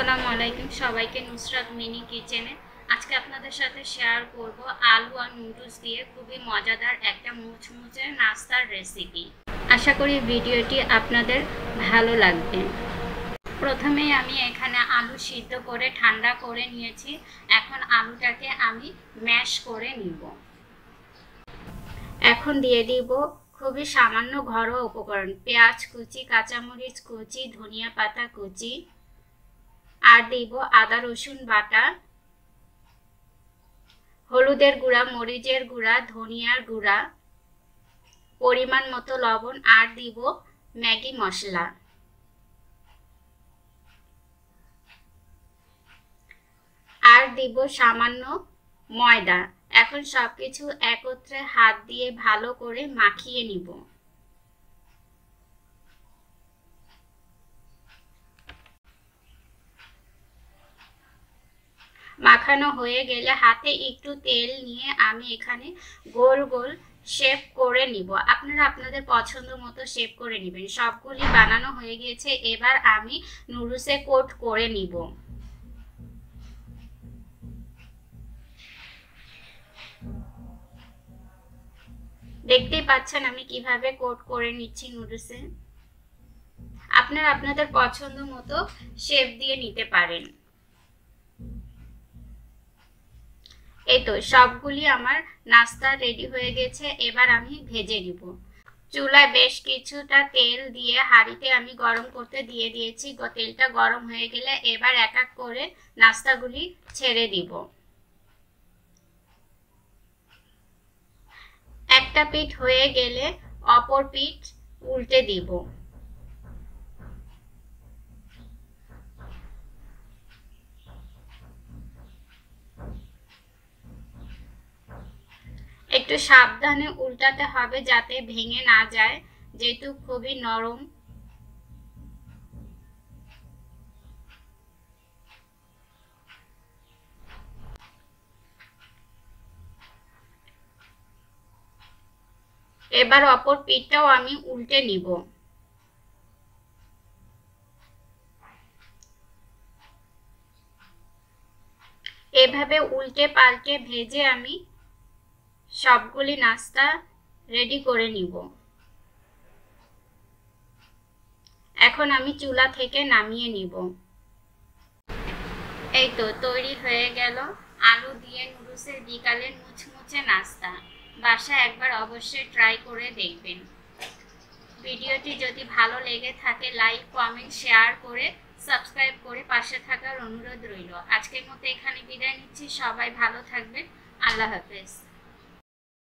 আসসালামু আলাইকুম সবাইকে নুসরাত মিনি কিচেনে আজকে আপনাদের সাথে শেয়ার করব আলু আর নুডলস দিয়ে খুবই মজাদার একটা মুচমুচে নাস্তার রেসিপি। আশা করি ভিডিওটি আপনাদের ভালো লাগবে। প্রথমেই আমি এখানে আলু সিদ্ধ করে ঠান্ডা করে নিয়েছি। এখন আলুটাকে আমি ম্যাশ করে নিব। এখন দিয়ে দিব খুবই সামান্য ঘরোয়া উপকরণ, পেঁয়াজ কুচি, কাঁচামরিচ কুচি, ধনিয়া পাতা কুচি, আর দিব আদা রসুন বাটা, হলুদের গুঁড়া, মরিচের গুঁড়া, ধনিয়ার গুঁড়া, পরিমাণ মতো লবণ, আর দিব ম্যাগি মশলা। আর দিব সামান্য ময়দা। এখন সবকিছু একত্রে হাত দিয়ে ভালো করে মাখিয়ে নিব। মাখানো হয়ে গেলে হাতে একটু তেল নিয়ে আমি এখানে গোল গোল শেপ করে নিব। আপনারা আপনাদের পছন্দ মতো শেপ করে নেবেন। সবগুলি বানানো হয়ে গিয়েছে। এবার আমি নুডলসে কোট করে নিব। দেখতেই পাচ্ছেন আমি কিভাবে কোট করে নিচ্ছি নুডলসে। আপনারা আপনাদের পছন্দ মতো শেপ দিয়ে নিতে পারেন। এই তো সবগুলি আমার নাস্তা রেডি হয়ে গেছে। এবার আমি ভেজে নিব। চুলায় বেশ কিছুটা তেল দিয়ে হাঁড়িতে আমি গরম করতে দিয়ে দিয়েছি। তেলটা গরম হয়ে গেলে এবার এক এক করে নাস্তাগুলি ছেড়ে দিব। একটা পিঠ হয়ে গেলে অপর পিঠ উল্টে দিব। একটু সাবধানে উল্টাতে হবে যাতে ভেঙে না যায়, যেহেতু খুবই নরম। এবার অপর পিঠটাও আমি উল্টে নিব। এভাবে উল্টে পাল্টে ভেজে আমি সবগুলি নাস্তা রেডি করে নিব। এখন আমি চুলা থেকে নামিয়ে নিব। এই তো তৈরি হয়ে গেল আলু দিয়ে নুডলসের বিকালের মুচমুচে নাস্তা। বাসায় একবার অবশ্যই ট্রাই করে দেখবেন। ভিডিওটি যদি ভালো লেগে থাকে লাইক, কমেন্ট, শেয়ার করে সাবস্ক্রাইব করে পাশে থাকার অনুরোধ রইল। আজকের মতো এখানে বিদায় নিচ্ছি। সবাই ভালো থাকবেন। আল্লাহ হাফেজ।